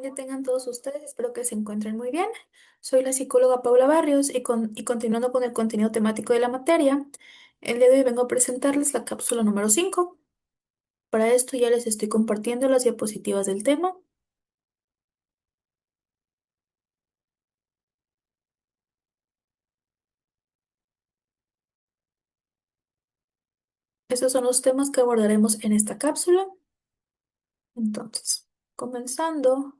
día tengan todos ustedes. Espero que se encuentren muy bien. Soy la psicóloga Paula Barrios y continuando con el contenido temático de la materia, el día de hoy vengo a presentarles la cápsula número 5. Para esto ya les estoy compartiendo las diapositivas del tema. Estos son los temas que abordaremos en esta cápsula. Entonces, comenzando.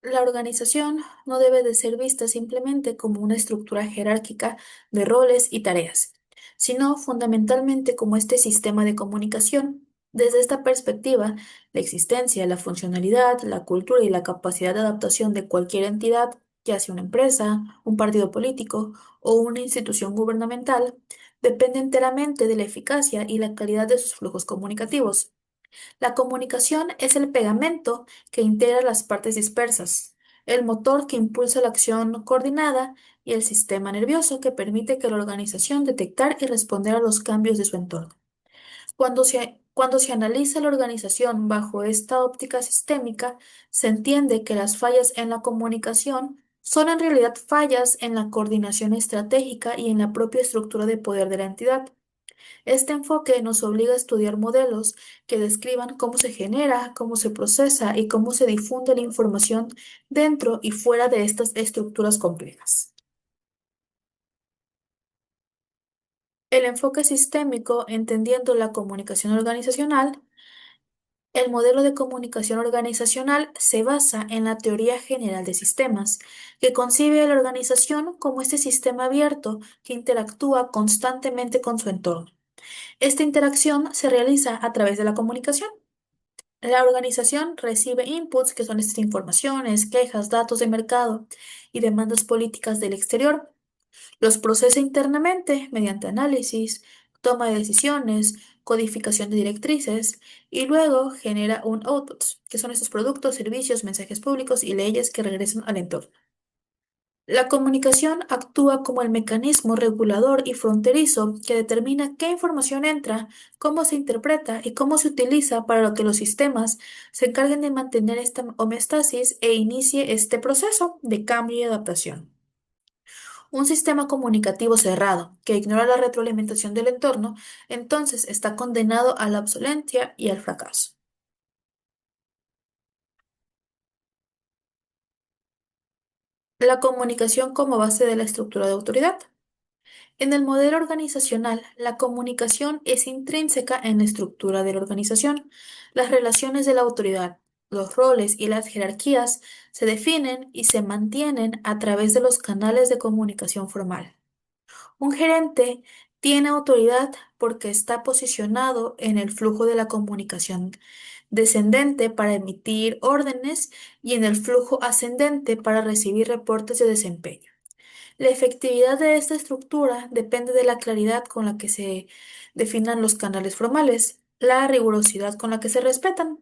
La organización no debe de ser vista simplemente como una estructura jerárquica de roles y tareas, sino fundamentalmente como este sistema de comunicación. Desde esta perspectiva, la existencia, la funcionalidad, la cultura y la capacidad de adaptación de cualquier entidad, ya sea una empresa, un partido político o una institución gubernamental, depende enteramente de la eficacia y la calidad de sus flujos comunicativos. La comunicación es el pegamento que integra las partes dispersas, el motor que impulsa la acción coordinada y el sistema nervioso que permite que la organización detectar y responder a los cambios de su entorno. Cuando se analiza la organización bajo esta óptica sistémica, se entiende que las fallas en la comunicación son en realidad fallas en la coordinación estratégica y en la propia estructura de poder de la entidad. Este enfoque nos obliga a estudiar modelos que describan cómo se genera, cómo se procesa y cómo se difunde la información dentro y fuera de estas estructuras complejas. El enfoque sistémico, entendiendo la comunicación organizacional. El modelo de comunicación organizacional se basa en la teoría general de sistemas, que concibe a la organización como este sistema abierto que interactúa constantemente con su entorno. Esta interacción se realiza a través de la comunicación. La organización recibe inputs, que son estas informaciones, quejas, datos de mercado y demandas políticas del exterior. Los procesa internamente mediante análisis, toma de decisiones, codificación de directrices y luego genera un output, que son estos productos, servicios, mensajes públicos y leyes que regresan al entorno. La comunicación actúa como el mecanismo regulador y fronterizo que determina qué información entra, cómo se interpreta y cómo se utiliza para que los sistemas se encarguen de mantener esta homeostasis e inicie este proceso de cambio y adaptación. Un sistema comunicativo cerrado que ignora la retroalimentación del entorno, entonces está condenado a la obsolencia y al fracaso. La comunicación como base de la estructura de autoridad. En el modelo organizacional, la comunicación es intrínseca en la estructura de la organización. Las relaciones de la autoridad, los roles y las jerarquías se definen y se mantienen a través de los canales de comunicación formal. Un gerente tiene autoridad porque está posicionado en el flujo de la comunicación descendente para emitir órdenes y en el flujo ascendente para recibir reportes de desempeño. La efectividad de esta estructura depende de la claridad con la que se definan los canales formales, la rigurosidad con la que se respetan.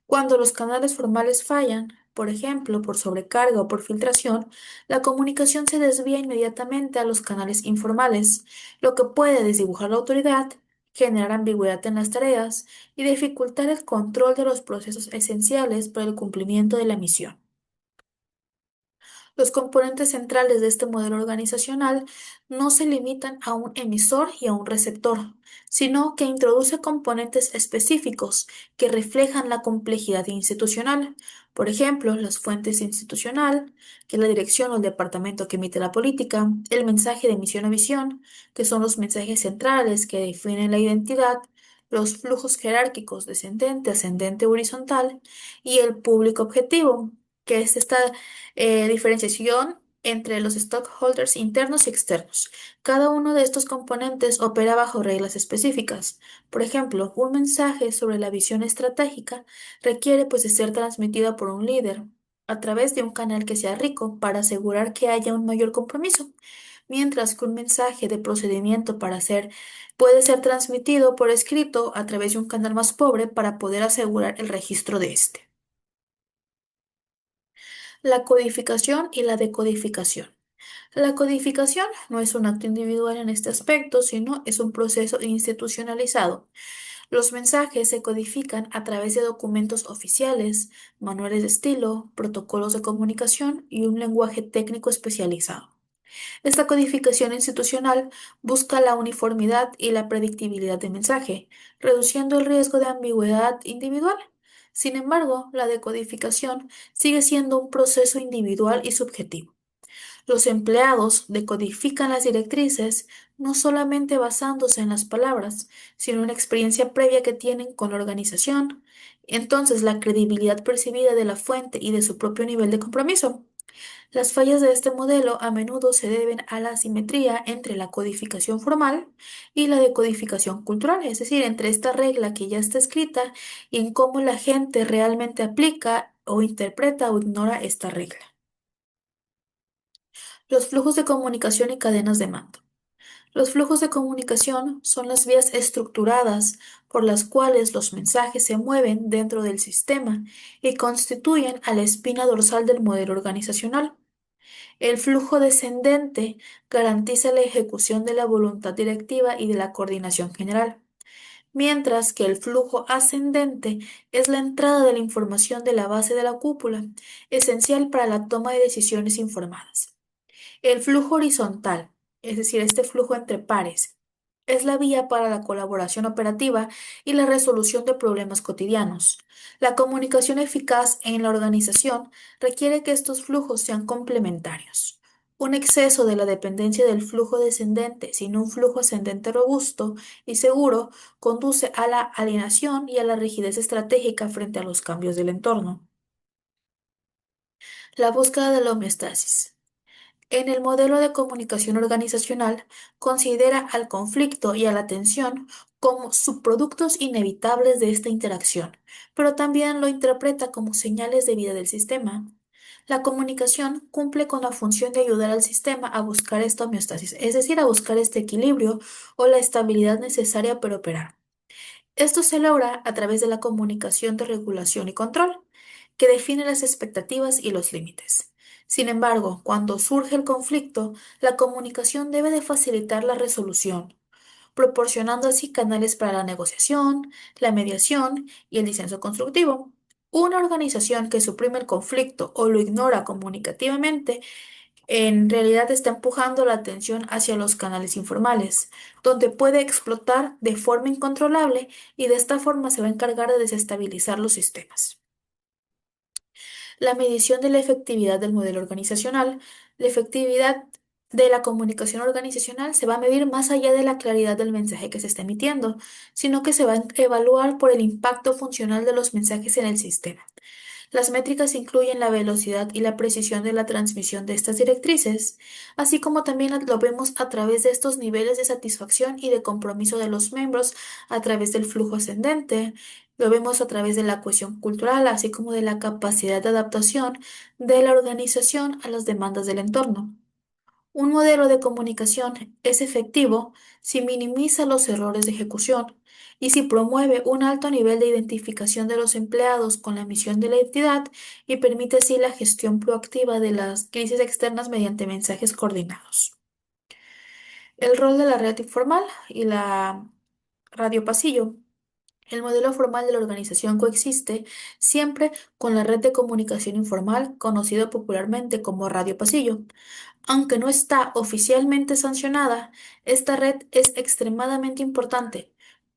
Cuando los canales formales fallan, por ejemplo, por sobrecarga o por filtración, la comunicación se desvía inmediatamente a los canales informales, lo que puede desdibujar la autoridad, generar ambigüedad en las tareas y dificultar el control de los procesos esenciales para el cumplimiento de la misión. Los componentes centrales de este modelo organizacional no se limitan a un emisor y a un receptor, sino que introduce componentes específicos que reflejan la complejidad institucional. Por ejemplo, las fuentes institucional, que es la dirección o el departamento que emite la política, el mensaje de misión o visión, que son los mensajes centrales que definen la identidad, los flujos jerárquicos descendente, ascendente, horizontal, y el público objetivo, que es esta diferenciación entre los stockholders internos y externos. Cada uno de estos componentes opera bajo reglas específicas. Por ejemplo, un mensaje sobre la visión estratégica requiere pues de ser transmitido por un líder a través de un canal que sea rico para asegurar que haya un mayor compromiso, mientras que un mensaje de procedimiento para hacer puede ser transmitido por escrito a través de un canal más pobre para poder asegurar el registro de este. La codificación y la decodificación. La codificación no es un acto individual en este aspecto, sino es un proceso institucionalizado. Los mensajes se codifican a través de documentos oficiales, manuales de estilo, protocolos de comunicación y un lenguaje técnico especializado. Esta codificación institucional busca la uniformidad y la predictibilidad del mensaje, reduciendo el riesgo de ambigüedad individual. Sin embargo, la decodificación sigue siendo un proceso individual y subjetivo. Los empleados decodifican las directrices no solamente basándose en las palabras, sino en la experiencia previa que tienen con la organización. Entonces, la credibilidad percibida de la fuente y de su propio nivel de compromiso. Las fallas de este modelo a menudo se deben a la asimetría entre la codificación formal y la decodificación cultural, es decir, entre esta regla que ya está escrita y en cómo la gente realmente aplica o interpreta o ignora esta regla. Los flujos de comunicación y cadenas de mando. Los flujos de comunicación son las vías estructuradas por las cuales los mensajes se mueven dentro del sistema y constituyen a la espina dorsal del modelo organizacional. El flujo descendente garantiza la ejecución de la voluntad directiva y de la coordinación general, mientras que el flujo ascendente es la entrada de la información de la base de la cúpula, esencial para la toma de decisiones informadas. El flujo horizontal, es decir, este flujo entre pares, es la vía para la colaboración operativa y la resolución de problemas cotidianos. La comunicación eficaz en la organización requiere que estos flujos sean complementarios. Un exceso de la dependencia del flujo descendente sin un flujo ascendente robusto y seguro conduce a la alienación y a la rigidez estratégica frente a los cambios del entorno. La búsqueda de la homeostasis. En el modelo de comunicación organizacional, considera al conflicto y a la tensión como subproductos inevitables de esta interacción, pero también lo interpreta como señales de vida del sistema. La comunicación cumple con la función de ayudar al sistema a buscar esta homeostasis, es decir, a buscar este equilibrio o la estabilidad necesaria para operar. Esto se logra a través de la comunicación de regulación y control, que define las expectativas y los límites. Sin embargo, cuando surge el conflicto, la comunicación debe de facilitar la resolución, proporcionando así canales para la negociación, la mediación y el disenso constructivo. Una organización que suprime el conflicto o lo ignora comunicativamente en realidad está empujando la atención hacia los canales informales, donde puede explotar de forma incontrolable y de esta forma se va a encargar de desestabilizar los sistemas. La medición de la efectividad del modelo organizacional. La efectividad de la comunicación organizacional se va a medir más allá de la claridad del mensaje que se está emitiendo, sino que se va a evaluar por el impacto funcional de los mensajes en el sistema. Las métricas incluyen la velocidad y la precisión de la transmisión de estas directrices, así como también lo vemos a través de estos niveles de satisfacción y de compromiso de los miembros a través del flujo ascendente. Lo vemos a través de la cohesión cultural, así como de la capacidad de adaptación de la organización a las demandas del entorno. Un modelo de comunicación es efectivo si minimiza los errores de ejecución y si promueve un alto nivel de identificación de los empleados con la misión de la entidad y permite así la gestión proactiva de las crisis externas mediante mensajes coordinados. El rol de la red informal y la radio pasillo. El modelo formal de la organización coexiste siempre con la red de comunicación informal, conocido popularmente como radio pasillo. Aunque no está oficialmente sancionada, esta red es extremadamente importante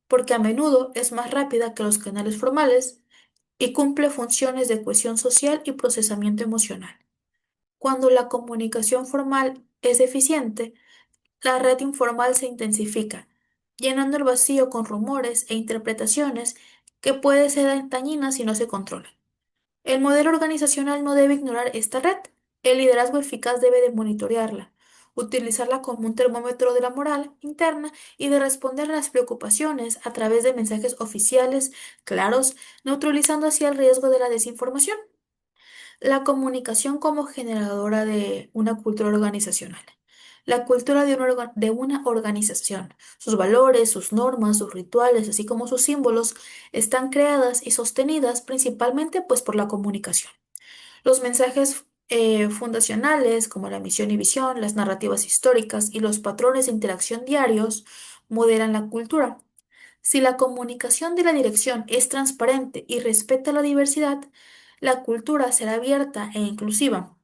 porque a menudo es más rápida que los canales formales y cumple funciones de cohesión social y procesamiento emocional. Cuando la comunicación formal es eficiente, la red informal se intensifica, llenando el vacío con rumores e interpretaciones que pueden ser dañinas si no se controlan. El modelo organizacional no debe ignorar esta red. El liderazgo eficaz debe de monitorearla, utilizarla como un termómetro de la moral interna y de responder a las preocupaciones a través de mensajes oficiales claros, neutralizando así el riesgo de la desinformación. La comunicación como generadora de una cultura organizacional. La cultura de una organización, sus valores, sus normas, sus rituales, así como sus símbolos, están creadas y sostenidas principalmente pues por la comunicación. Los mensajes fundacionales, como la misión y visión, las narrativas históricas y los patrones de interacción diarios, modelan la cultura. Si la comunicación de la dirección es transparente y respeta la diversidad, la cultura será abierta e inclusiva.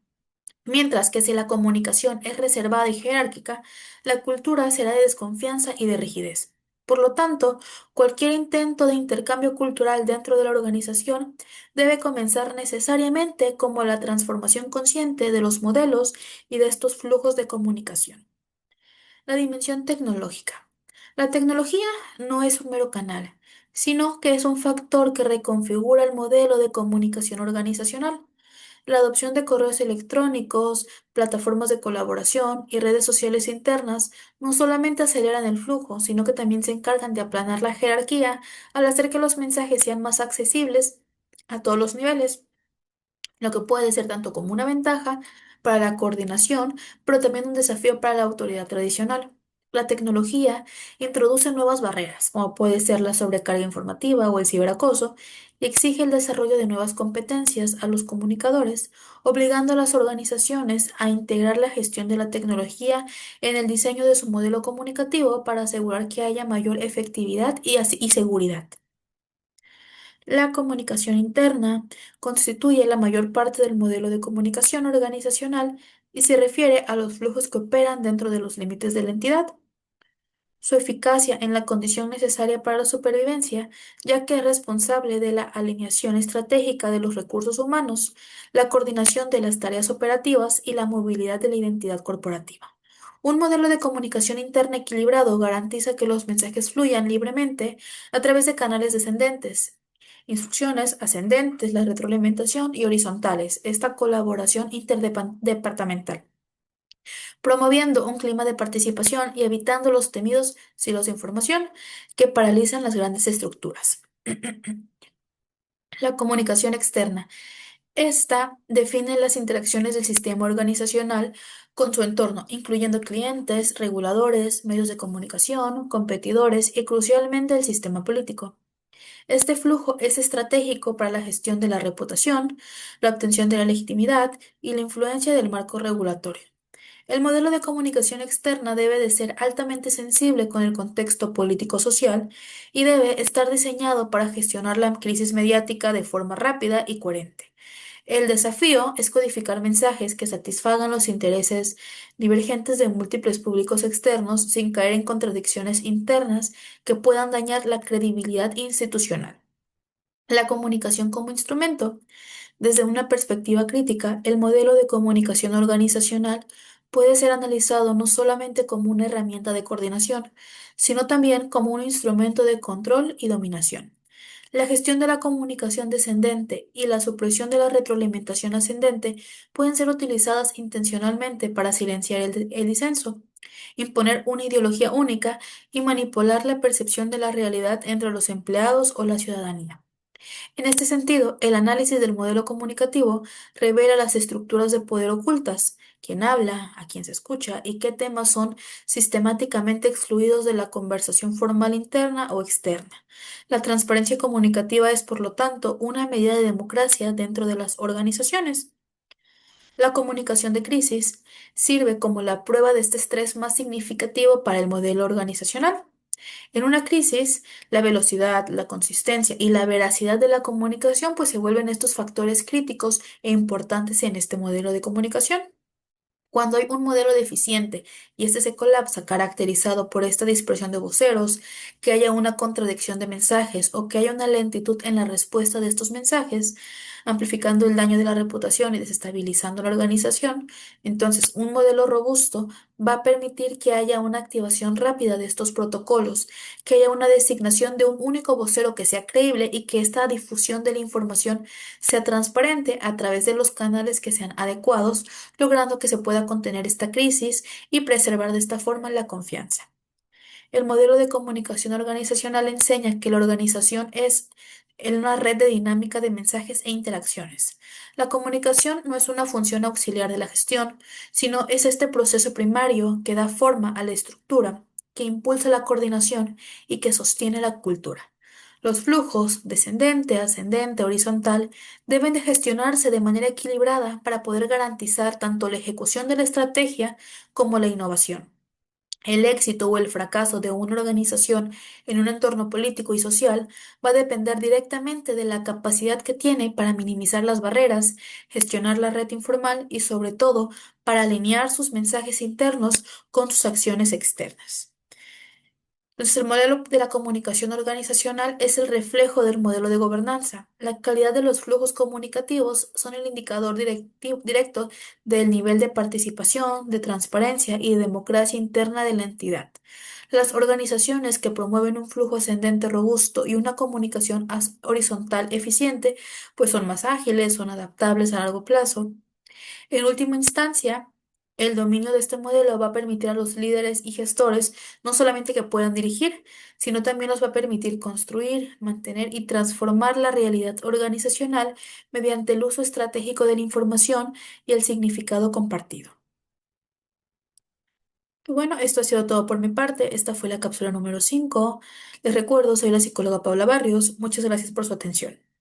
Mientras que si la comunicación es reservada y jerárquica, la cultura será de desconfianza y de rigidez. Por lo tanto, cualquier intento de intercambio cultural dentro de la organización debe comenzar necesariamente como la transformación consciente de los modelos y de estos flujos de comunicación. La dimensión tecnológica. La tecnología no es un mero canal, sino que es un factor que reconfigura el modelo de comunicación organizacional. La adopción de correos electrónicos, plataformas de colaboración y redes sociales internas no solamente aceleran el flujo, sino que también se encargan de aplanar la jerarquía al hacer que los mensajes sean más accesibles a todos los niveles, lo que puede ser tanto como una ventaja para la coordinación, pero también un desafío para la autoridad tradicional. La tecnología introduce nuevas barreras, como puede ser la sobrecarga informativa o el ciberacoso, y exige el desarrollo de nuevas competencias a los comunicadores, obligando a las organizaciones a integrar la gestión de la tecnología en el diseño de su modelo comunicativo para asegurar que haya mayor efectividad y seguridad. La comunicación interna constituye la mayor parte del modelo de comunicación organizacional y se refiere a los flujos que operan dentro de los límites de la entidad. Su eficacia en la condición necesaria para la supervivencia, ya que es responsable de la alineación estratégica de los recursos humanos, la coordinación de las tareas operativas y la movilidad de la identidad corporativa. Un modelo de comunicación interna equilibrado garantiza que los mensajes fluyan libremente a través de canales descendentes, instrucciones ascendentes, la retroalimentación y horizontales, esta colaboración interdepartamental, promoviendo un clima de participación y evitando los temidos silos de información que paralizan las grandes estructuras. La comunicación externa. Esta define las interacciones del sistema organizacional con su entorno, incluyendo clientes, reguladores, medios de comunicación, competidores y crucialmente el sistema político. Este flujo es estratégico para la gestión de la reputación, la obtención de la legitimidad y la influencia del marco regulatorio. El modelo de comunicación externa debe de ser altamente sensible con el contexto político-social y debe estar diseñado para gestionar la crisis mediática de forma rápida y coherente. El desafío es codificar mensajes que satisfagan los intereses divergentes de múltiples públicos externos sin caer en contradicciones internas que puedan dañar la credibilidad institucional. La comunicación como instrumento. Desde una perspectiva crítica, el modelo de comunicación organizacional puede ser analizado no solamente como una herramienta de coordinación, sino también como un instrumento de control y dominación. La gestión de la comunicación descendente y la supresión de la retroalimentación ascendente pueden ser utilizadas intencionalmente para silenciar el disenso, imponer una ideología única y manipular la percepción de la realidad entre los empleados o la ciudadanía. En este sentido, el análisis del modelo comunicativo revela las estructuras de poder ocultas, quién habla, a quién se escucha y qué temas son sistemáticamente excluidos de la conversación formal interna o externa. La transparencia comunicativa es, por lo tanto, una medida de democracia dentro de las organizaciones. La comunicación de crisis sirve como la prueba de este estrés más significativo para el modelo organizacional. En una crisis, la velocidad, la consistencia y la veracidad de la comunicación pues se vuelven estos factores críticos e importantes en este modelo de comunicación. Cuando hay un modelo deficiente y este se colapsa caracterizado por esta dispersión de voceros, que haya una contradicción de mensajes o que haya una lentitud en la respuesta de estos mensajes, amplificando el daño de la reputación y desestabilizando la organización, entonces un modelo robusto va a permitir que haya una activación rápida de estos protocolos, que haya una designación de un único vocero que sea creíble y que esta difusión de la información sea transparente a través de los canales que sean adecuados, logrando que se pueda contener esta crisis y preservar de esta forma la confianza. El modelo de comunicación organizacional enseña que la organización es en una red de dinámica de mensajes e interacciones. La comunicación no es una función auxiliar de la gestión, sino es este proceso primario que da forma a la estructura, que impulsa la coordinación y que sostiene la cultura. Los flujos, descendente, ascendente, horizontal, deben de gestionarse de manera equilibrada para poder garantizar tanto la ejecución de la estrategia como la innovación. El éxito o el fracaso de una organización en un entorno político y social va a depender directamente de la capacidad que tiene para minimizar las barreras, gestionar la red informal y, sobre todo, para alinear sus mensajes internos con sus acciones externas. Entonces, el modelo de la comunicación organizacional es el reflejo del modelo de gobernanza. La calidad de los flujos comunicativos son el indicador directo del nivel de participación, de transparencia y de democracia interna de la entidad. Las organizaciones que promueven un flujo ascendente robusto y una comunicación horizontal eficiente, pues son más ágiles, son adaptables a largo plazo. En última instancia, el dominio de este modelo va a permitir a los líderes y gestores no solamente que puedan dirigir, sino también nos va a permitir construir, mantener y transformar la realidad organizacional mediante el uso estratégico de la información y el significado compartido. Y bueno, esto ha sido todo por mi parte. Esta fue la cápsula número 5. Les recuerdo, soy la psicóloga Paula Barrios. Muchas gracias por su atención.